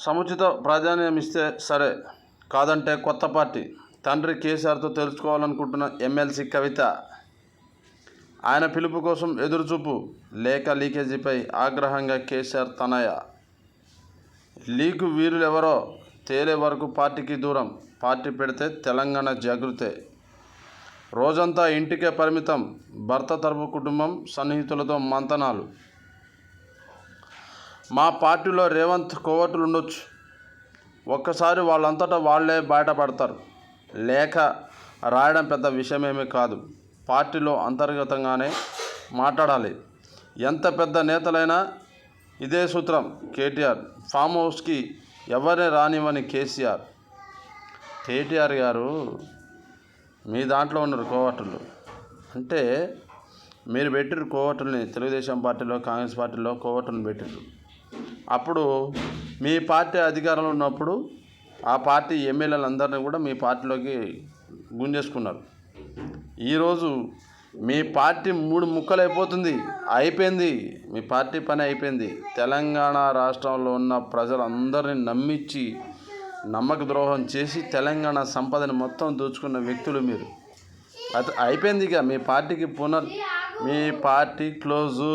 సముచిత ప్రాధాన్యం ఇస్తే సరే, కాదంటే కొత్త పార్టీ. తండ్రి కేసీఆర్తో తెలుసుకోవాలనుకుంటున్న ఎమ్మెల్సీ కవిత. ఆయన పిలుపు కోసం ఎదురుచూపు. లేఖ లీకేజీపై ఆగ్రహంగా కేసీఆర్ తనయ. లీకు వీరులెవరో తేలే వరకు పార్టీకి దూరం. పార్టీ పెడితే తెలంగాణ జాగృతే. రోజంతా ఇంటికే పరిమితం. భర్త తరపు కుటుంబం సన్నిహితులతో మంతనాలు. మా పార్టీలో రేవంత్ కోవటులు ఉండొచ్చు. ఒక్కసారి వాళ్ళంతటా వాళ్లే బయటపడతారు. లేఖ రాయడం పెద్ద విషయమేమీ కాదు. పార్టీలో అంతర్గతంగానే మాట్లాడాలి. ఎంత పెద్ద నేతలైనా ఇదే సూత్రం. కేటీఆర్ ఫామ్ హౌస్కి ఎవరిని రానివ్వని కేసీఆర్. కేటీఆర్ గారు మీ దాంట్లో ఉన్నారు కోవటులు. అంటే మీరు పెట్టిరు కోవటుల్ని. తెలుగుదేశం పార్టీలో, కాంగ్రెస్ పార్టీలో కోవటుల్ని పెట్టిరు. అప్పుడు మీ పార్టీ అధికారంలో ఉన్నప్పుడు ఆ పార్టీ ఎమ్మెల్యేలందరినీ కూడా మీ పార్టీలోకి గుంజేసుకున్నారు. ఈరోజు మీ పార్టీ 3 ముక్కలు అయిపోతుంది. అయిపోయింది. మీ పార్టీ పని అయిపోయింది. తెలంగాణ రాష్ట్రంలో ఉన్న ప్రజలందరినీ నమ్మించి నమ్మక ద్రోహం చేసి తెలంగాణ సంపదని మొత్తం దోచుకున్న వ్యక్తులు మీరు. అయిపోయింది. ఇక మీ పార్టీ క్లోజు.